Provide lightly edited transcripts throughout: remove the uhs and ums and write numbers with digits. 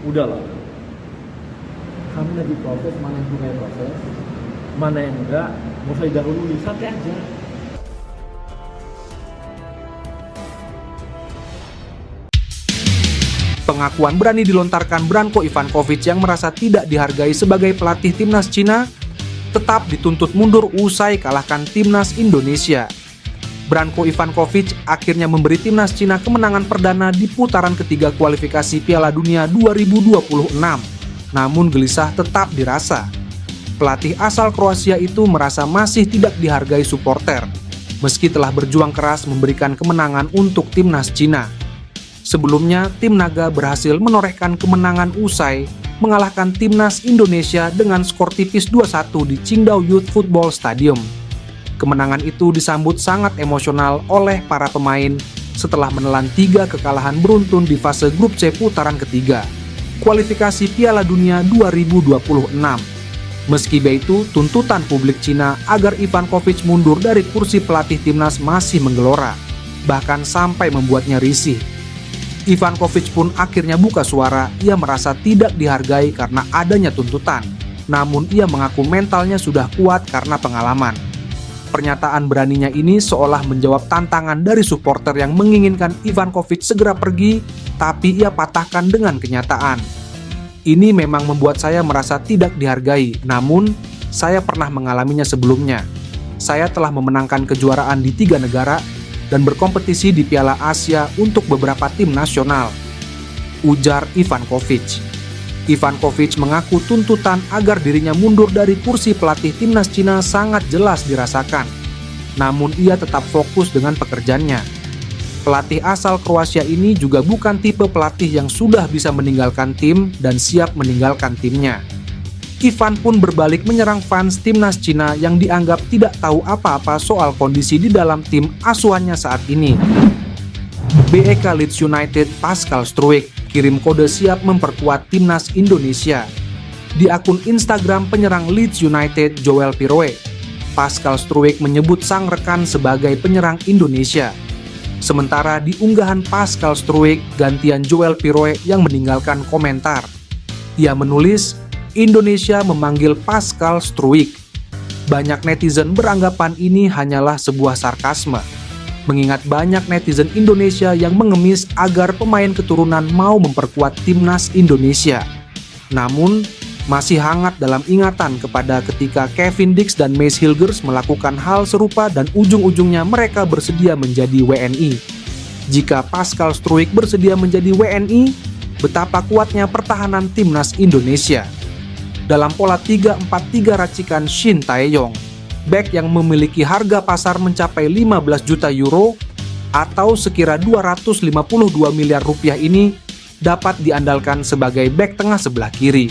udahlah, kami lagi proses, mana yang punya proses, mana yang enggak, mau saya dahului, santai aja. Pengakuan berani dilontarkan Branko Ivankovic yang merasa tidak dihargai sebagai pelatih timnas Cina tetap dituntut mundur usai kalahkan timnas Indonesia. Branko Ivankovic akhirnya memberi timnas Cina kemenangan perdana di putaran ketiga kualifikasi Piala Dunia 2026. Namun gelisah tetap dirasa. Pelatih asal Kroasia itu merasa masih tidak dihargai supporter, meski telah berjuang keras memberikan kemenangan untuk timnas Cina. Sebelumnya, tim naga berhasil menorehkan kemenangan usai mengalahkan timnas Indonesia dengan skor tipis 2-1 di Qingdao Youth Football Stadium. Kemenangan itu disambut sangat emosional oleh para pemain setelah menelan 3 kekalahan beruntun di fase grup C putaran ketiga, kualifikasi Piala Dunia 2026. Meski begitu, tuntutan publik Cina agar Ivankovic mundur dari kursi pelatih timnas masih menggelora, bahkan sampai membuatnya risih. Ivankovic pun akhirnya buka suara, ia merasa tidak dihargai karena adanya tuntutan. Namun ia mengaku mentalnya sudah kuat karena pengalaman. Pernyataan beraninya ini seolah menjawab tantangan dari supporter yang menginginkan Ivankovic segera pergi, tapi ia patahkan dengan kenyataan. Ini memang membuat saya merasa tidak dihargai, namun saya pernah mengalaminya sebelumnya. Saya telah memenangkan kejuaraan di 3 negara, dan berkompetisi di Piala Asia untuk beberapa tim nasional, ujar Ivankovic. Ivankovic mengaku tuntutan agar dirinya mundur dari kursi pelatih timnas Cina sangat jelas dirasakan. Namun ia tetap fokus dengan pekerjaannya. Pelatih asal Kroasia ini juga bukan tipe pelatih yang sudah bisa meninggalkan tim dan siap meninggalkan timnya. Ivan pun berbalik menyerang fans timnas Cina yang dianggap tidak tahu apa-apa soal kondisi di dalam tim asuhannya saat ini. BEK Leeds United Pascal Struijk kirim kode siap memperkuat timnas Indonesia. Di akun Instagram penyerang Leeds United Joel Piroe, Pascal Struijk menyebut sang rekan sebagai penyerang Indonesia. Sementara di unggahan Pascal Struijk gantian Joel Piroe yang meninggalkan komentar. Ia menulis, Indonesia memanggil Pascal Struijk. Banyak netizen beranggapan ini hanyalah sebuah sarkasme, mengingat banyak netizen Indonesia yang mengemis agar pemain keturunan mau memperkuat timnas Indonesia. Namun, masih hangat dalam ingatan kepada ketika Kevin Dix dan Mace Hilgers melakukan hal serupa dan ujung-ujungnya mereka bersedia menjadi WNI. Jika Pascal Struijk bersedia menjadi WNI, betapa kuatnya pertahanan timnas Indonesia. Dalam pola 3-4-3 racikan Shin Tae-yong, bek yang memiliki harga pasar mencapai 15 juta euro atau sekira 252 miliar rupiah ini dapat diandalkan sebagai bek tengah sebelah kiri.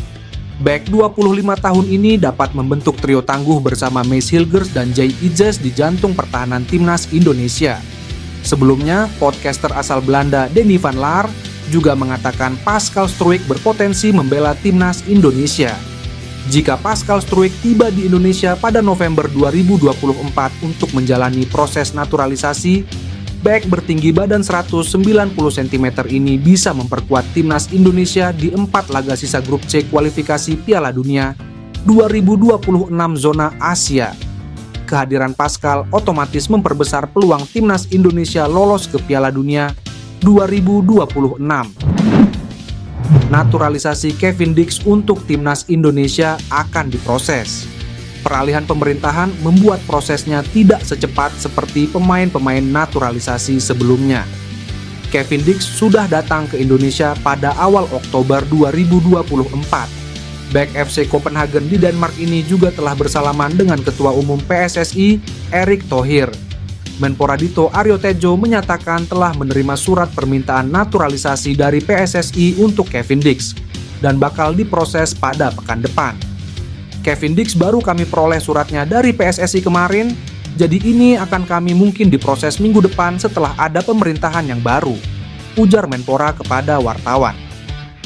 Bek 25 tahun ini dapat membentuk trio tangguh bersama Mace Hilgers dan Jay Ijes di jantung pertahanan timnas Indonesia. Sebelumnya, podcaster asal Belanda Denny van Laar juga mengatakan Pascal Struijk berpotensi membela timnas Indonesia. Jika Pascal Struijk tiba di Indonesia pada November 2024 untuk menjalani proses naturalisasi, bek bertinggi badan 190 cm ini bisa memperkuat timnas Indonesia di 4 laga sisa grup C kualifikasi Piala Dunia 2026 zona Asia. Kehadiran Pascal otomatis memperbesar peluang timnas Indonesia lolos ke Piala Dunia 2026. Naturalisasi Kevin Dix untuk timnas Indonesia akan diproses. Peralihan pemerintahan membuat prosesnya tidak secepat seperti pemain-pemain naturalisasi sebelumnya. Kevin Dix sudah datang ke Indonesia pada awal Oktober 2024. Bek FC Copenhagen di Denmark ini juga telah bersalaman dengan Ketua Umum PSSI, Erick Thohir. Menpora Dito Aryo Tejo menyatakan telah menerima surat permintaan naturalisasi dari PSSI untuk Kevin Dix dan bakal diproses pada pekan depan. Kevin Dix baru kami peroleh suratnya dari PSSI kemarin, jadi ini akan kami mungkin diproses minggu depan setelah ada pemerintahan yang baru, ujar Menpora kepada wartawan.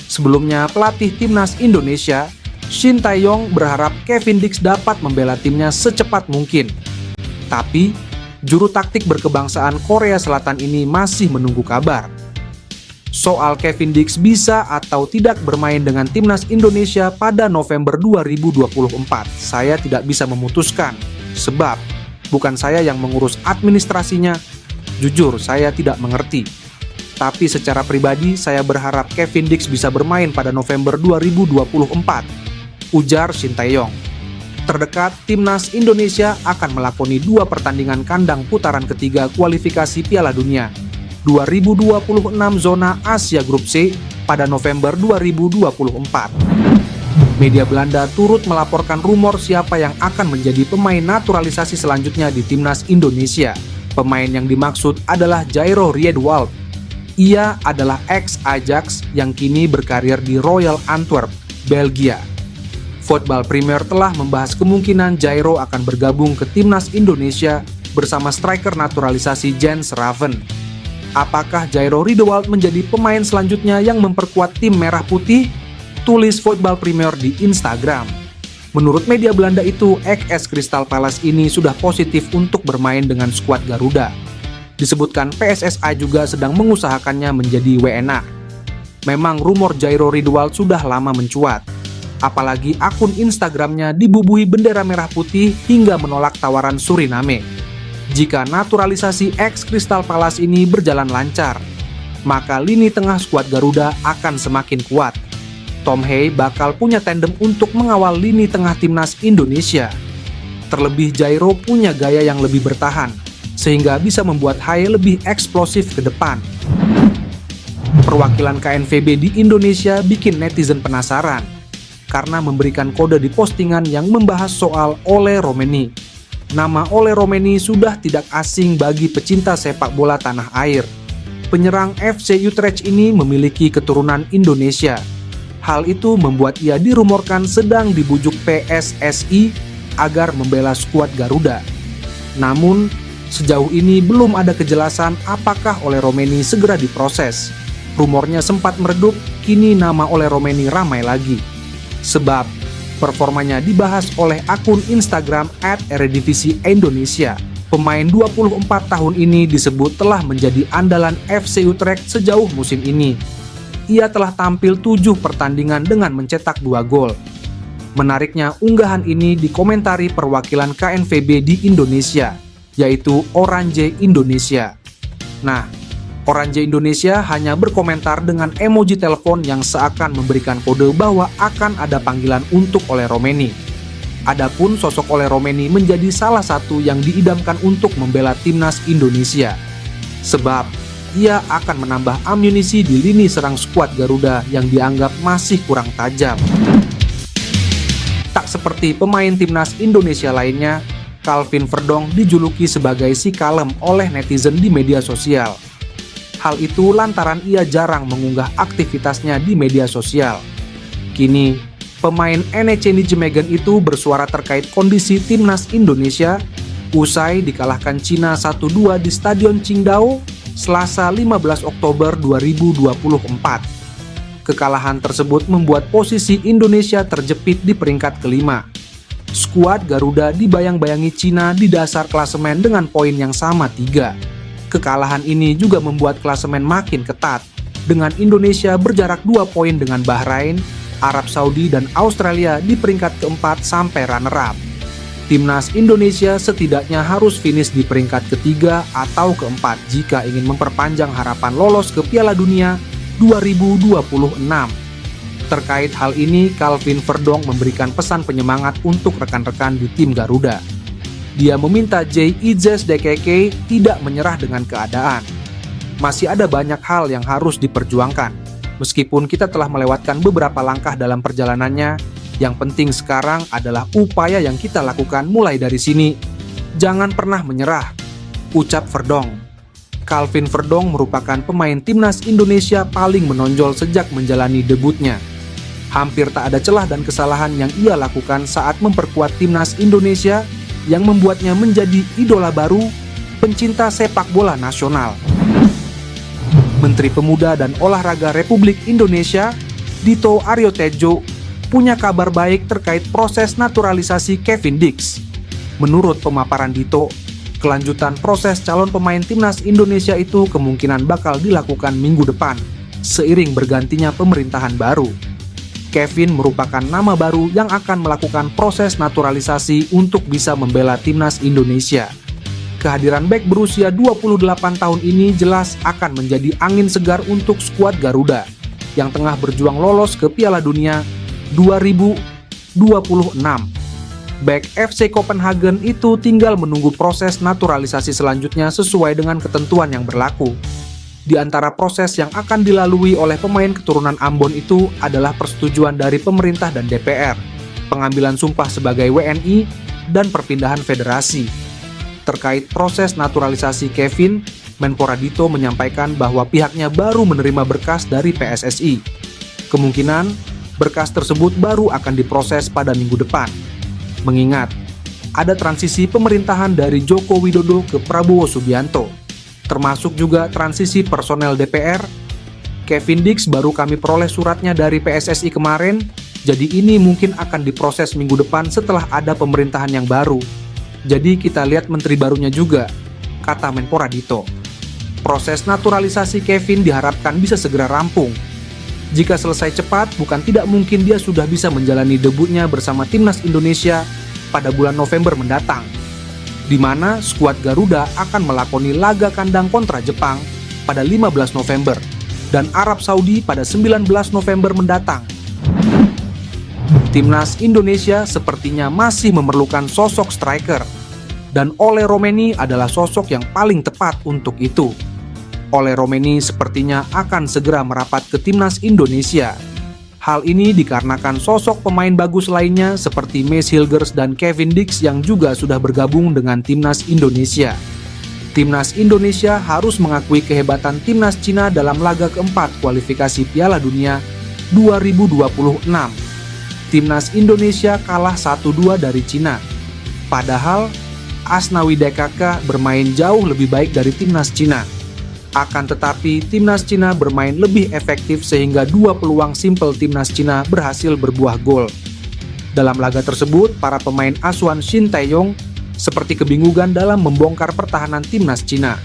Sebelumnya, pelatih timnas Indonesia, Shin Tae-yong berharap Kevin Dix dapat membela timnya secepat mungkin. Tapi, juru taktik berkebangsaan Korea Selatan ini masih menunggu kabar. Soal Kevin Dix bisa atau tidak bermain dengan timnas Indonesia pada November 2024, saya tidak bisa memutuskan, sebab bukan saya yang mengurus administrasinya. Jujur, saya tidak mengerti. Tapi secara pribadi, saya berharap Kevin Dix bisa bermain pada November 2024, ujar Shin Tae-yong. Terdekat, timnas Indonesia akan melakoni 2 pertandingan kandang putaran ketiga kualifikasi Piala Dunia 2026 zona Asia Grup C pada November 2024. Media Belanda turut melaporkan rumor siapa yang akan menjadi pemain naturalisasi selanjutnya di timnas Indonesia. Pemain yang dimaksud adalah Jairo Riedewald. Ia adalah ex-Ajax yang kini berkarir di Royal Antwerp, Belgia. Voetbal Premier telah membahas kemungkinan Jairo akan bergabung ke timnas Indonesia bersama striker naturalisasi Jens Raven. Apakah Jairo Riedewald menjadi pemain selanjutnya yang memperkuat tim merah putih? Tulis Voetbal Premier di Instagram. Menurut media Belanda itu, ex Crystal Palace ini sudah positif untuk bermain dengan skuad Garuda. Disebutkan PSSI juga sedang mengusahakannya menjadi WNA. Memang rumor Jairo Riedewald sudah lama mencuat. Apalagi akun Instagramnya dibubuhi bendera merah putih hingga menolak tawaran Suriname. Jika naturalisasi ex Crystal Palace ini berjalan lancar, maka lini tengah skuad Garuda akan semakin kuat. Tom Hay bakal punya tandem untuk mengawal lini tengah timnas Indonesia. Terlebih Jairo punya gaya yang lebih bertahan, sehingga bisa membuat Hay lebih eksplosif ke depan. Perwakilan KNVB di Indonesia bikin netizen penasaran, karena memberikan kode di postingan yang membahas soal Ole Romeni. Nama Ole Romeni sudah tidak asing bagi pecinta sepak bola tanah air. Penyerang FC Utrecht ini memiliki keturunan Indonesia. Hal itu membuat ia dirumorkan sedang dibujuk PSSI agar membela skuad Garuda. Namun, sejauh ini belum ada kejelasan apakah Ole Romeni segera diproses. Rumornya sempat meredup, kini nama Ole Romeni ramai lagi. Sebab performanya dibahas oleh akun Instagram @eredivisie-indonesia. Pemain 24 tahun ini disebut telah menjadi andalan FC Utrecht sejauh musim ini. Ia telah tampil 7 pertandingan dengan mencetak 2 gol. Menariknya, unggahan ini dikomentari perwakilan KNVB di Indonesia, yaitu Oranje Indonesia. Nah, Oranje Indonesia hanya berkomentar dengan emoji telepon yang seakan memberikan kode bahwa akan ada panggilan untuk Ole Romeni. Adapun sosok Ole Romeni menjadi salah satu yang diidamkan untuk membela timnas Indonesia. Sebab ia akan menambah amunisi di lini serang skuad Garuda yang dianggap masih kurang tajam. Tak seperti pemain timnas Indonesia lainnya, Calvin Verdong dijuluki sebagai si kalem oleh netizen di media sosial. Hal itu lantaran ia jarang mengunggah aktivitasnya di media sosial. Kini, pemain NEC Nijmegen itu bersuara terkait kondisi timnas Indonesia usai dikalahkan Cina 1-2 di Stadion Qingdao Selasa 15 Oktober 2024. Kekalahan tersebut membuat posisi Indonesia terjepit di peringkat kelima. Skuad Garuda dibayang-bayangi Cina di dasar klasemen dengan poin yang sama 3. Kekalahan ini juga membuat klasemen makin ketat, dengan Indonesia berjarak 2 poin dengan Bahrain, Arab Saudi, dan Australia di peringkat keempat sampai runner-up. Timnas Indonesia setidaknya harus finish di peringkat ketiga atau keempat jika ingin memperpanjang harapan lolos ke Piala Dunia 2026. Terkait hal ini, Calvin Verdong memberikan pesan penyemangat untuk rekan-rekan di tim Garuda. Dia meminta JIZS-DKK tidak menyerah dengan keadaan. Masih ada banyak hal yang harus diperjuangkan. Meskipun kita telah melewatkan beberapa langkah dalam perjalanannya, yang penting sekarang adalah upaya yang kita lakukan mulai dari sini. Jangan pernah menyerah, ucap Verdong. Calvin Verdong merupakan pemain timnas Indonesia paling menonjol sejak menjalani debutnya. Hampir tak ada celah dan kesalahan yang ia lakukan saat memperkuat timnas Indonesia yang membuatnya menjadi idola baru pencinta sepak bola nasional. Menteri Pemuda dan Olahraga Republik Indonesia, Dito Aryo Tejo, punya kabar baik terkait proses naturalisasi Kevin Dix. Menurut pemaparan Dito, kelanjutan proses calon pemain timnas Indonesia itu kemungkinan bakal dilakukan minggu depan, seiring bergantinya pemerintahan baru. Kevin merupakan nama baru yang akan melakukan proses naturalisasi untuk bisa membela timnas Indonesia. Kehadiran bek berusia 28 tahun ini jelas akan menjadi angin segar untuk skuad Garuda yang tengah berjuang lolos ke Piala Dunia 2026. Bek FC Copenhagen itu tinggal menunggu proses naturalisasi selanjutnya sesuai dengan ketentuan yang berlaku. Di antara proses yang akan dilalui oleh pemain keturunan Ambon itu adalah persetujuan dari pemerintah dan DPR, pengambilan sumpah sebagai WNI, dan perpindahan federasi. Terkait proses naturalisasi Kevin, Menpora Dito menyampaikan bahwa pihaknya baru menerima berkas dari PSSI. Kemungkinan berkas tersebut baru akan diproses pada minggu depan. Mengingat ada transisi pemerintahan dari Joko Widodo ke Prabowo Subianto, termasuk juga transisi personel DPR. Kevin Dix baru kami peroleh suratnya dari PSSI kemarin, jadi ini mungkin akan diproses minggu depan setelah ada pemerintahan yang baru. Jadi kita lihat menteri barunya juga, kata Menpora Dito. Proses naturalisasi Kevin diharapkan bisa segera rampung. Jika selesai cepat, bukan tidak mungkin dia sudah bisa menjalani debutnya bersama timnas Indonesia pada bulan November mendatang, di mana skuad Garuda akan melakoni laga kandang kontra Jepang pada 15 November dan Arab Saudi pada 19 November mendatang. Timnas Indonesia sepertinya masih memerlukan sosok striker, dan Ole Romeni adalah sosok yang paling tepat untuk itu. Ole Romeni sepertinya akan segera merapat ke timnas Indonesia. Hal ini dikarenakan sosok pemain bagus lainnya seperti Mace Hilgers dan Kevin Dix yang juga sudah bergabung dengan timnas Indonesia. Timnas Indonesia harus mengakui kehebatan timnas Cina dalam laga keempat kualifikasi Piala Dunia 2026. Timnas Indonesia kalah 1-2 dari Cina. Padahal Asnawi DKK bermain jauh lebih baik dari timnas Cina. Akan tetapi, timnas Cina bermain lebih efektif sehingga dua peluang simpel timnas Cina berhasil berbuah gol. Dalam laga tersebut, para pemain asuhan Shin Tae-yong seperti kebingungan dalam membongkar pertahanan timnas Cina.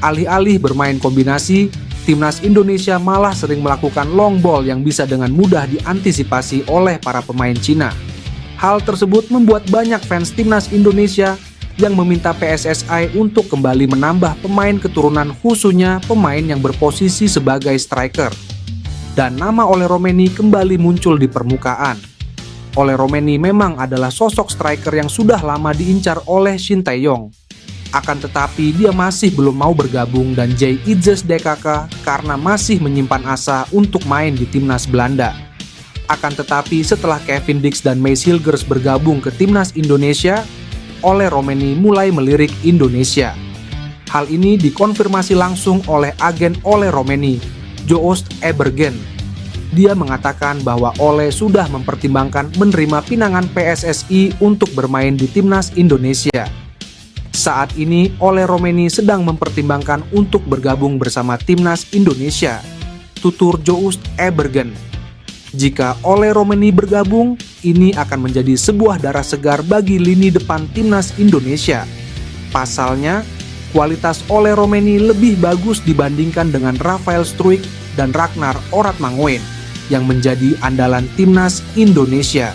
Alih-alih bermain kombinasi, timnas Indonesia malah sering melakukan long ball yang bisa dengan mudah diantisipasi oleh para pemain Cina. Hal tersebut membuat banyak fans timnas Indonesia yang meminta PSSI untuk kembali menambah pemain keturunan, khususnya pemain yang berposisi sebagai striker. Dan nama Ole Romeni kembali muncul di permukaan. Ole Romeni memang adalah sosok striker yang sudah lama diincar oleh Shin Tae-yong. Akan tetapi dia masih belum mau bergabung dan Jay Idzes DKK karena masih menyimpan asa untuk main di timnas Belanda. Akan tetapi setelah Kevin Dix dan Mace Hilgers bergabung ke timnas Indonesia, Ole Romeni mulai melirik Indonesia. Hal ini dikonfirmasi langsung oleh agen Ole Romeni, Joost Ebergen. Dia mengatakan bahwa Ole sudah mempertimbangkan menerima pinangan PSSI untuk bermain di timnas Indonesia. Saat ini Ole Romeni sedang mempertimbangkan untuk bergabung bersama timnas Indonesia, tutur Joost Ebergen. Jika Ole Romeni bergabung, ini akan menjadi sebuah darah segar bagi lini depan timnas Indonesia. Pasalnya, kualitas Ole Romeni lebih bagus dibandingkan dengan Rafael Struijk dan Ragnar Oratmangoen yang menjadi andalan timnas Indonesia.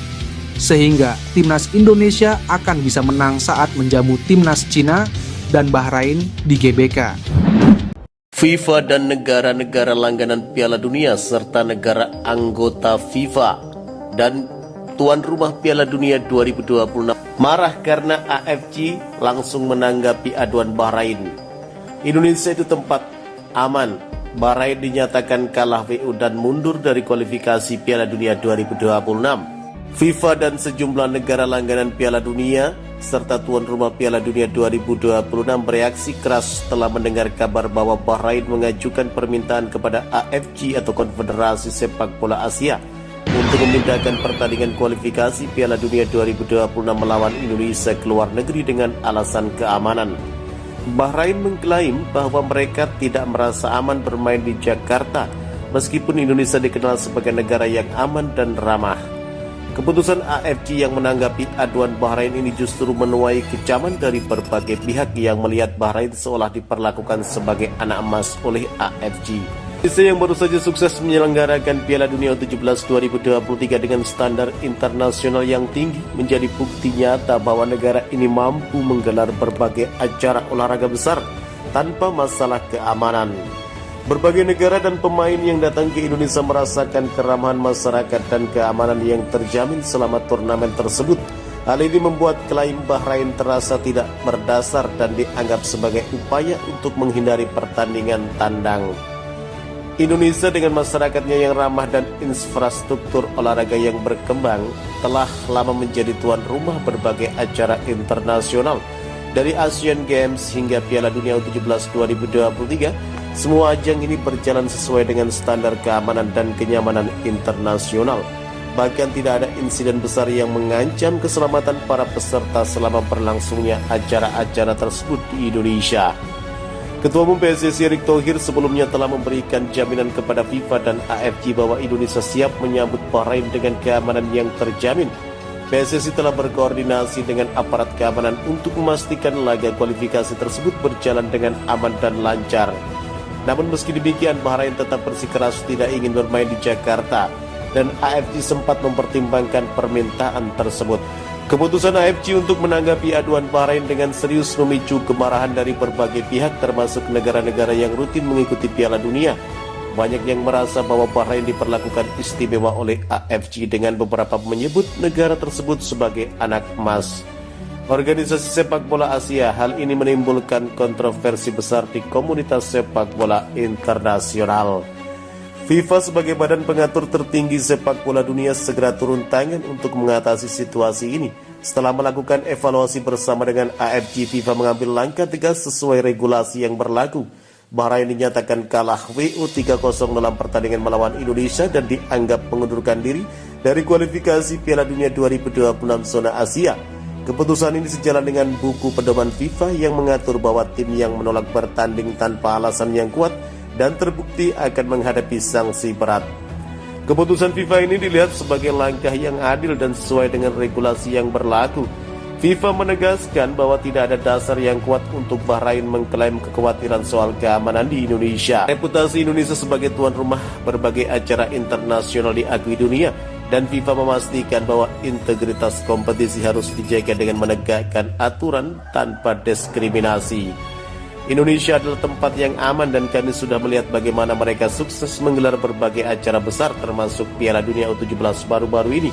Sehingga timnas Indonesia akan bisa menang saat menjamu timnas Cina dan Bahrain di GBK. FIFA dan negara-negara langganan Piala Dunia serta negara anggota FIFA dan tuan rumah Piala Dunia 2026 marah karena AFC langsung menanggapi aduan Bahrain. Indonesia itu tempat aman. Bahrain dinyatakan kalah WO dan mundur dari kualifikasi Piala Dunia 2026. FIFA dan sejumlah negara langganan Piala Dunia serta tuan rumah Piala Dunia 2026 bereaksi keras setelah mendengar kabar bahwa Bahrain mengajukan permintaan kepada AFC atau Konfederasi Sepak Bola Asia untuk memindahkan pertandingan kualifikasi Piala Dunia 2026 melawan Indonesia ke luar negeri dengan alasan keamanan. Bahrain mengklaim bahwa mereka tidak merasa aman bermain di Jakarta meskipun Indonesia dikenal sebagai negara yang aman dan ramah. Keputusan AFC yang menanggapi aduan Bahrain ini justru menuai kecaman dari berbagai pihak yang melihat Bahrain seolah diperlakukan sebagai anak emas oleh AFC. Indonesia yang baru saja sukses menyelenggarakan Piala Dunia U17 2023 dengan standar internasional yang tinggi menjadi bukti nyata bahwa negara ini mampu menggelar berbagai acara olahraga besar tanpa masalah keamanan. Berbagai negara dan pemain yang datang ke Indonesia merasakan keramahan masyarakat dan keamanan yang terjamin selama turnamen tersebut. Hal ini membuat klaim Bahrain terasa tidak berdasar dan dianggap sebagai upaya untuk menghindari pertandingan tandang. Indonesia dengan masyarakatnya yang ramah dan infrastruktur olahraga yang berkembang telah lama menjadi tuan rumah berbagai acara internasional. Dari Asian Games hingga Piala Dunia U17 2023, semua ajang ini berjalan sesuai dengan standar keamanan dan kenyamanan internasional. Bahkan tidak ada insiden besar yang mengancam keselamatan para peserta selama berlangsungnya acara-acara tersebut di Indonesia. Ketua Umum PSSI Erick Thohir sebelumnya telah memberikan jaminan kepada FIFA dan AFC bahwa Indonesia siap menyambut Bahrain dengan keamanan yang terjamin. PSSI telah berkoordinasi dengan aparat keamanan untuk memastikan laga kualifikasi tersebut berjalan dengan aman dan lancar. Namun meski demikian, Bahrain tetap bersikeras tidak ingin bermain di Jakarta dan AFC sempat mempertimbangkan permintaan tersebut. Keputusan AFC untuk menanggapi aduan Bahrain dengan serius memicu kemarahan dari berbagai pihak termasuk negara-negara yang rutin mengikuti Piala Dunia. Banyak yang merasa bahwa Bahrain diperlakukan istimewa oleh AFC dengan beberapa menyebut negara tersebut sebagai anak emas. Organisasi sepak bola Asia, hal ini menimbulkan kontroversi besar di komunitas sepak bola internasional. FIFA sebagai badan pengatur tertinggi sepak bola dunia segera turun tangan untuk mengatasi situasi ini. Setelah melakukan evaluasi bersama dengan AFC, FIFA mengambil langkah tegas sesuai regulasi yang berlaku. Bahrain dinyatakan kalah WO 3-0 dalam pertandingan melawan Indonesia dan dianggap mengundurkan diri dari kualifikasi Piala Dunia 2026 zona Asia. Keputusan ini sejalan dengan buku pedoman FIFA yang mengatur bahwa tim yang menolak bertanding tanpa alasan yang kuat dan terbukti akan menghadapi sanksi berat. Keputusan FIFA ini dilihat sebagai langkah yang adil dan sesuai dengan regulasi yang berlaku. FIFA menegaskan bahwa tidak ada dasar yang kuat untuk Bahrain mengklaim kekhawatiran soal keamanan di Indonesia. Reputasi Indonesia sebagai tuan rumah berbagai acara internasional diakui dunia dan FIFA memastikan bahwa integritas kompetisi harus dijaga dengan menegakkan aturan tanpa diskriminasi. Indonesia adalah tempat yang aman dan kami sudah melihat bagaimana mereka sukses menggelar berbagai acara besar termasuk Piala Dunia U17 baru-baru ini.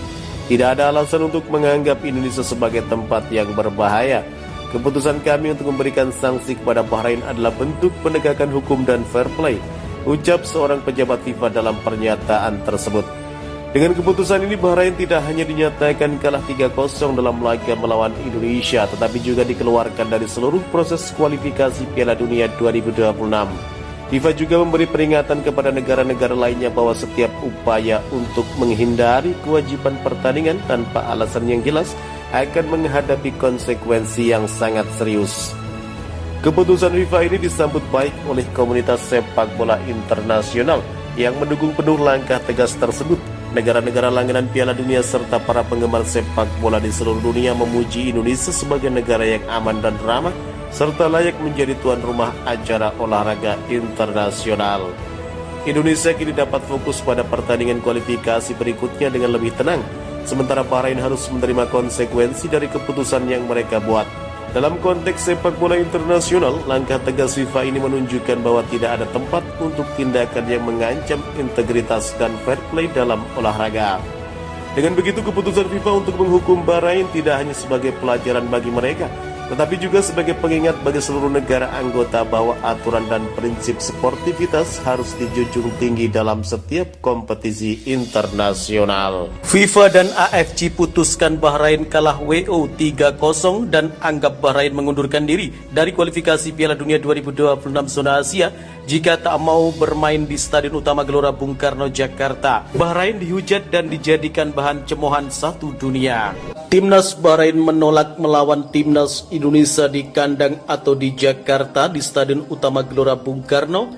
Tidak ada alasan untuk menganggap Indonesia sebagai tempat yang berbahaya. Keputusan kami untuk memberikan sanksi kepada Bahrain adalah bentuk penegakan hukum dan fair play, ucap seorang pejabat FIFA dalam pernyataan tersebut. Dengan keputusan ini, Bahrain tidak hanya dinyatakan kalah 3-0 dalam laga melawan Indonesia, tetapi juga dikeluarkan dari seluruh proses kualifikasi Piala Dunia 2026. FIFA juga memberi peringatan kepada negara-negara lainnya bahwa setiap upaya untuk menghindari kewajiban pertandingan tanpa alasan yang jelas akan menghadapi konsekuensi yang sangat serius. Keputusan FIFA ini disambut baik oleh komunitas sepak bola internasional yang mendukung penuh langkah tegas tersebut. Negara-negara langganan Piala Dunia serta para penggemar sepak bola di seluruh dunia memuji Indonesia sebagai negara yang aman dan ramah serta layak menjadi tuan rumah acara olahraga internasional. Indonesia kini dapat fokus pada pertandingan kualifikasi berikutnya dengan lebih tenang, sementara Bahrain harus menerima konsekuensi dari keputusan yang mereka buat. Dalam konteks sepak bola internasional, langkah tegas FIFA ini menunjukkan bahwa tidak ada tempat untuk tindakan yang mengancam integritas dan fair play dalam olahraga. Dengan begitu, keputusan FIFA untuk menghukum Bahrain tidak hanya sebagai pelajaran bagi mereka, tetapi juga sebagai pengingat bagi seluruh negara anggota bahwa aturan dan prinsip sportivitas harus dijunjung tinggi dalam setiap kompetisi internasional. FIFA dan AFC putuskan Bahrain kalah WO 3-0 dan anggap Bahrain mengundurkan diri dari kualifikasi Piala Dunia 2026 zona Asia jika tak mau bermain di Stadion Utama Gelora Bung Karno, Jakarta. Bahrain dihujat dan dijadikan bahan cemoohan satu dunia. Timnas Bahrain menolak melawan Timnas Indonesia di kandang atau di Jakarta di Stadion Utama Gelora Bung Karno.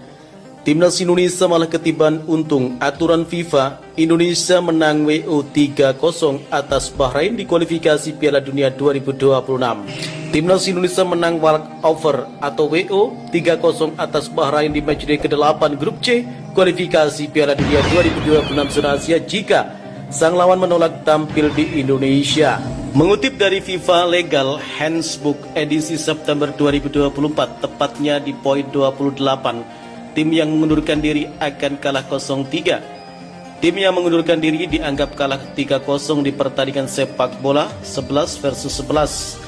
Timnas Indonesia malah ketiban untung aturan FIFA. Indonesia menang WO 3-0 atas Bahrain di kualifikasi Piala Dunia 2026. Timnas Indonesia menang walkover atau WO 3-0 atas Bahrain di matchday ke-8 grup C kualifikasi Piala Dunia 2026 zona Asia jika sang lawan menolak tampil di Indonesia. Mengutip dari FIFA Legal Handbook edisi September 2024, tepatnya di poin 28, tim yang mengundurkan diri akan kalah 0-3. Tim yang mengundurkan diri dianggap kalah 3-0 di pertandingan sepak bola 11 versus 11,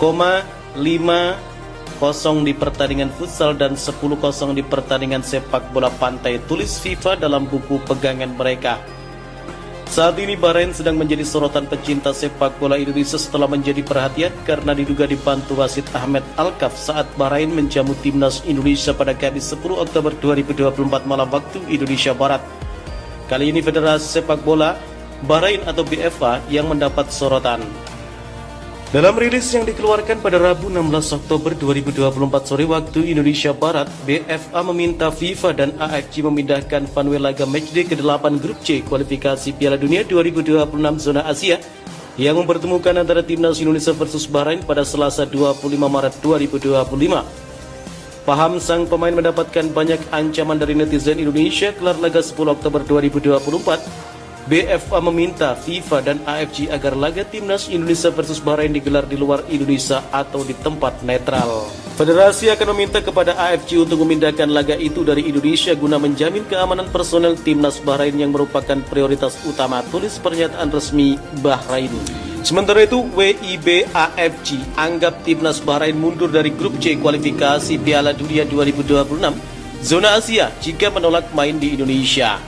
5-0 di pertandingan futsal dan 10-0 di pertandingan sepak bola pantai, tulis FIFA dalam buku pegangan mereka. Saat ini Bahrain sedang menjadi sorotan pecinta sepak bola Indonesia setelah menjadi perhatian karena diduga dibantu wasit Ahmed Alkaf saat Bahrain menjamu timnas Indonesia pada Kamis 10 Oktober 2024 malam waktu Indonesia Barat. Kali ini Federasi Sepak Bola Bahrain atau BFA yang mendapat sorotan. Dalam rilis yang dikeluarkan pada Rabu 16 Oktober 2024 sore waktu Indonesia Barat, BFA meminta FIFA dan AFC memindahkan funway laga matchday ke-8 grup C kualifikasi Piala Dunia 2026 zona Asia yang mempertemukan antara timnas Indonesia versus Bahrain pada Selasa 25 Maret 2025. Paham sang pemain mendapatkan banyak ancaman dari netizen Indonesia kelar laga 10 Oktober 2024. BFA meminta FIFA dan AFC agar laga timnas Indonesia versus Bahrain digelar di luar Indonesia atau di tempat netral. Federasi akan meminta kepada AFC untuk memindahkan laga itu dari Indonesia guna menjamin keamanan personel timnas Bahrain yang merupakan prioritas utama, tulis pernyataan resmi Bahrain. Sementara itu, WIB AFC anggap timnas Bahrain mundur dari grup C kualifikasi Piala Dunia 2026 zona Asia jika menolak main di Indonesia.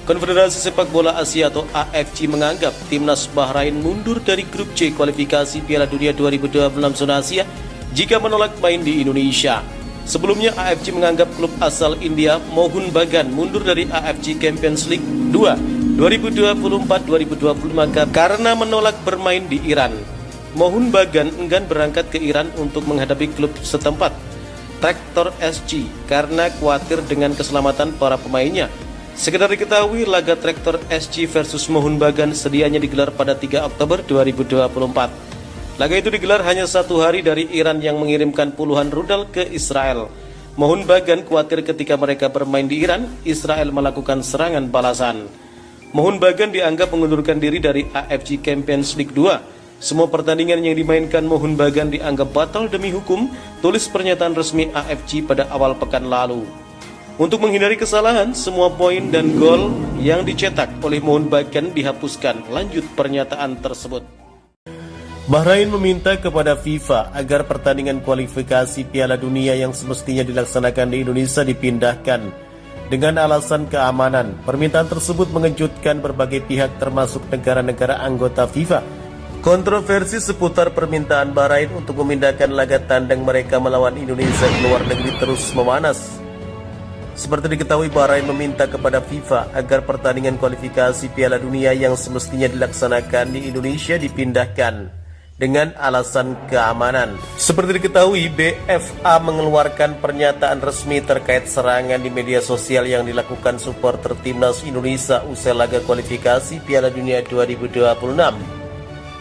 Konfederasi Sepak Bola Asia atau AFC menganggap timnas Bahrain mundur dari grup C kualifikasi Piala Dunia 2026 zona Asia jika menolak main di Indonesia. Sebelumnya AFC menganggap klub asal India Mohun Bagan mundur dari AFC Champions League 2 2024-2025 karena menolak bermain di Iran. Mohun Bagan enggan berangkat ke Iran untuk menghadapi klub setempat, Traktor SC, karena khawatir dengan keselamatan para pemainnya. Sekedar diketahui, laga Traktor SC versus Mohun Bagan sedianya digelar pada 3 Oktober 2024. Laga itu digelar hanya satu hari dari Iran yang mengirimkan puluhan rudal ke Israel. Mohun Bagan khawatir ketika mereka bermain di Iran, Israel melakukan serangan balasan. Mohun Bagan dianggap mengundurkan diri dari AFC Champions League 2. Semua pertandingan yang dimainkan Mohun Bagan dianggap batal demi hukum, tulis pernyataan resmi AFC pada awal pekan lalu. Untuk menghindari kesalahan, semua poin dan gol yang dicetak oleh Mohun Bagan dihapuskan, lanjut pernyataan tersebut. Bahrain meminta kepada FIFA agar pertandingan kualifikasi Piala Dunia yang semestinya dilaksanakan di Indonesia dipindahkan dengan alasan keamanan. Permintaan tersebut mengejutkan berbagai pihak termasuk negara-negara anggota FIFA. Kontroversi seputar permintaan Bahrain untuk memindahkan laga tandang mereka melawan Indonesia ke luar negeri terus memanas. Seperti diketahui, Bahrain meminta kepada FIFA agar pertandingan kualifikasi Piala Dunia yang semestinya dilaksanakan di Indonesia dipindahkan dengan alasan keamanan. Seperti diketahui, BFA mengeluarkan pernyataan resmi terkait serangan di media sosial yang dilakukan supporter timnas Indonesia usai laga kualifikasi Piala Dunia 2026.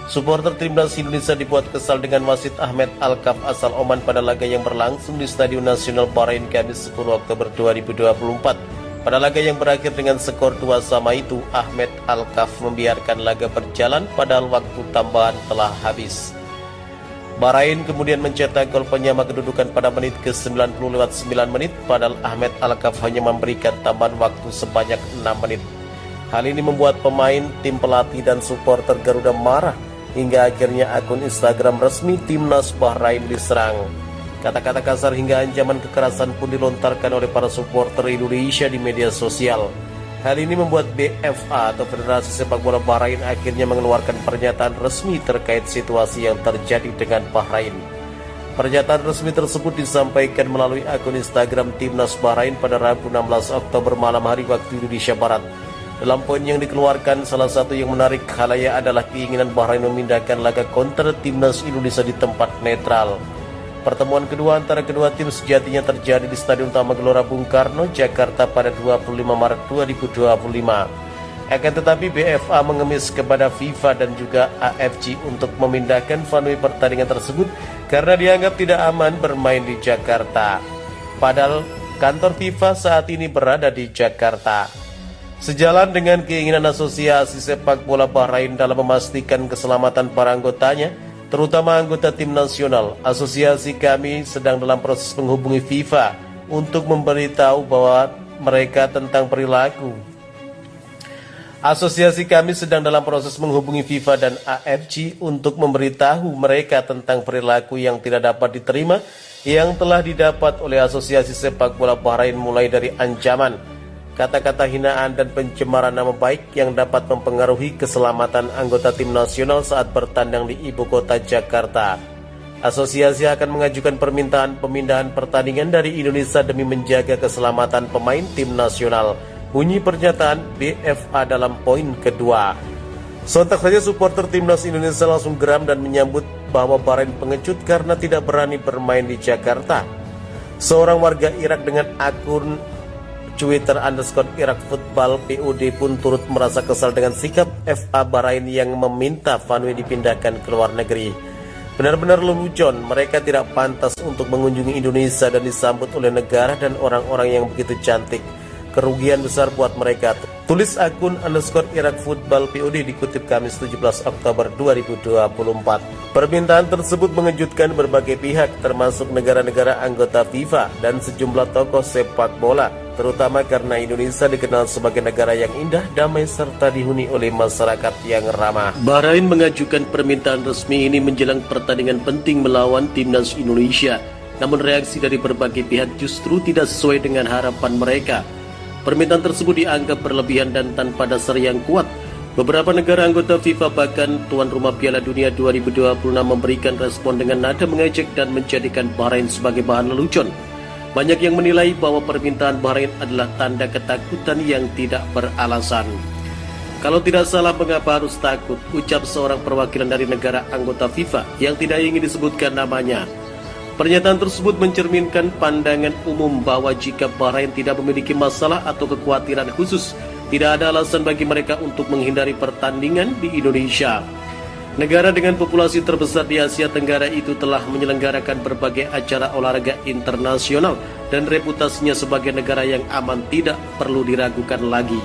Supporter timnas Indonesia dibuat kesal dengan wasit Ahmed Alkaf asal Oman pada laga yang berlangsung di Stadion Nasional Bahrain Kamis 10 Oktober 2024. Pada laga yang berakhir dengan skor 2-2 itu, Ahmed Alkaf membiarkan laga berjalan padahal waktu tambahan telah habis. Bahrain kemudian mencetak gol penyama kedudukan pada menit ke-90 lewat 9 menit, padahal Ahmed Alkaf hanya memberikan tambahan waktu sebanyak 6 menit. Hal ini membuat pemain, tim pelatih, dan supporter Garuda marah hingga akhirnya akun Instagram resmi timnas Bahrain diserang. Kata-kata kasar hingga ancaman kekerasan pun dilontarkan oleh para supporter Indonesia di media sosial. Hal ini membuat BFA atau Federasi Sepak Bola Bahrain akhirnya mengeluarkan pernyataan resmi terkait situasi yang terjadi dengan Bahrain. Pernyataan resmi tersebut disampaikan melalui akun Instagram timnas Bahrain pada Rabu 16 Oktober malam hari waktu Indonesia Barat. Dalam poin yang dikeluarkan, salah satu yang menarik khalayak adalah keinginan Bahrain memindahkan laga kontra timnas Indonesia di tempat netral. Pertemuan kedua antara kedua tim sejatinya terjadi di Stadion Utama Gelora Bung Karno, Jakarta pada 25 Maret 2025. Akan tetapi BFA mengemis kepada FIFA dan juga AFC untuk memindahkan venue pertandingan tersebut karena dianggap tidak aman bermain di Jakarta. Padahal kantor FIFA saat ini berada di Jakarta. Sejalan dengan keinginan Asosiasi Sepak Bola Bahrain dalam memastikan keselamatan para anggotanya, terutama anggota tim nasional, asosiasi kami sedang dalam proses menghubungi FIFA untuk memberitahu bahwa mereka tentang perilaku. Asosiasi kami sedang dalam proses menghubungi FIFA dan AFC untuk memberitahu mereka tentang perilaku yang tidak dapat diterima yang telah didapat oleh Asosiasi Sepak Bola Bahrain, mulai dari ancaman, kata-kata hinaan dan pencemaran nama baik yang dapat mempengaruhi keselamatan anggota tim nasional saat bertandang di ibu kota Jakarta. Asosiasi akan mengajukan permintaan pemindahan pertandingan dari Indonesia demi menjaga keselamatan pemain tim nasional, bunyi pernyataan BFA dalam poin kedua. Sontak saja supporter timnas Indonesia langsung geram dan menyambut bahwa Bahrain pengecut karena tidak berani bermain di Jakarta. Seorang warga Irak dengan akun Twitter _Irak Football POD pun turut merasa kesal dengan sikap FA Bahrain yang meminta venue dipindahkan ke luar negeri. Benar-benar lelucon, mereka tidak pantas untuk mengunjungi Indonesia dan disambut oleh negara dan orang-orang yang begitu cantik. Kerugian besar buat mereka. Tulis akun _Irak Football POD dikutip Kamis 17 Oktober 2024. Permintaan tersebut mengejutkan berbagai pihak termasuk negara-negara anggota FIFA dan sejumlah tokoh sepak bola, terutama karena Indonesia dikenal sebagai negara yang indah, damai, serta dihuni oleh masyarakat yang ramah. Bahrain mengajukan permintaan resmi ini menjelang pertandingan penting melawan timnas Indonesia. Namun reaksi dari berbagai pihak justru tidak sesuai dengan harapan mereka. Permintaan tersebut dianggap berlebihan dan tanpa dasar yang kuat. Beberapa negara anggota FIFA bahkan tuan rumah Piala Dunia 2026 memberikan respon dengan nada mengejek dan menjadikan Bahrain sebagai bahan lelucon. Banyak yang menilai bahwa permintaan Bahrain adalah tanda ketakutan yang tidak beralasan. Kalau tidak salah, mengapa harus takut? Ucap seorang perwakilan dari negara anggota FIFA yang tidak ingin disebutkan namanya. Pernyataan tersebut mencerminkan pandangan umum bahwa jika Bahrain tidak memiliki masalah atau kekhawatiran khusus, tidak ada alasan bagi mereka untuk menghindari pertandingan di Indonesia. Negara dengan populasi terbesar di Asia Tenggara itu telah menyelenggarakan berbagai acara olahraga internasional dan reputasinya sebagai negara yang aman tidak perlu diragukan lagi.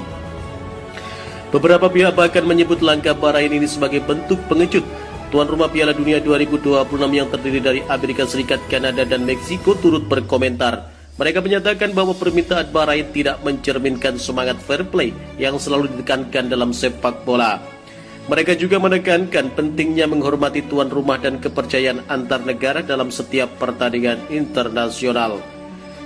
Beberapa pihak bahkan menyebut langkah Bahrain ini sebagai bentuk pengecut. Tuan rumah Piala Dunia 2026 yang terdiri dari Amerika Serikat, Kanada, dan Meksiko turut berkomentar. Mereka menyatakan bahwa permintaan Bahrain tidak mencerminkan semangat fair play yang selalu ditekankan dalam sepak bola. Mereka juga menekankan pentingnya menghormati tuan rumah dan kepercayaan antar negara dalam setiap pertandingan internasional.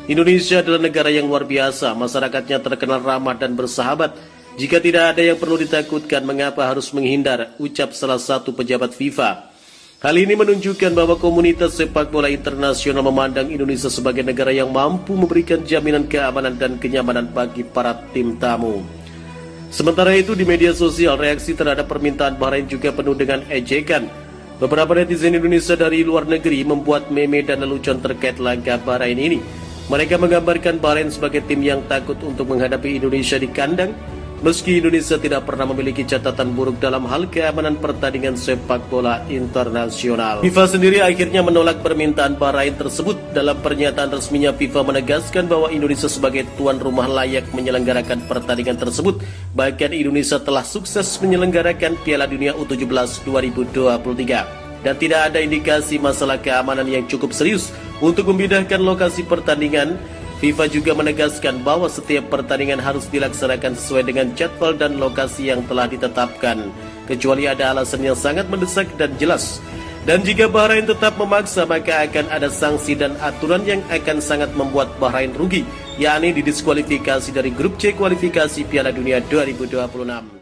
Indonesia adalah negara yang luar biasa, masyarakatnya terkenal ramah dan bersahabat. Jika tidak ada yang perlu ditakutkan, mengapa harus menghindar, ucap salah satu pejabat FIFA. Hal ini menunjukkan bahwa komunitas sepak bola internasional memandang Indonesia sebagai negara yang mampu memberikan jaminan keamanan dan kenyamanan bagi para tim tamu. Sementara itu, di media sosial, reaksi terhadap permintaan Bahrain juga penuh dengan ejekan. Beberapa netizen Indonesia dari luar negeri membuat meme dan lelucon terkait langkah Bahrain ini. Mereka menggambarkan Bahrain sebagai tim yang takut untuk menghadapi Indonesia di kandang, meski Indonesia tidak pernah memiliki catatan buruk dalam hal keamanan pertandingan sepak bola internasional. FIFA sendiri akhirnya menolak permintaan Bahrain tersebut. Dalam pernyataan resminya, FIFA menegaskan bahwa Indonesia sebagai tuan rumah layak menyelenggarakan pertandingan tersebut. Bahkan Indonesia telah sukses menyelenggarakan Piala Dunia U17 2023. Dan tidak ada indikasi masalah keamanan yang cukup serius untuk memindahkan lokasi pertandingan. FIFA juga menegaskan bahwa setiap pertandingan harus dilaksanakan sesuai dengan jadwal dan lokasi yang telah ditetapkan, kecuali ada alasan yang sangat mendesak dan jelas. Dan jika Bahrain tetap memaksa, maka akan ada sanksi dan aturan yang akan sangat membuat Bahrain rugi, yakni didiskualifikasi dari grup C kualifikasi Piala Dunia 2026.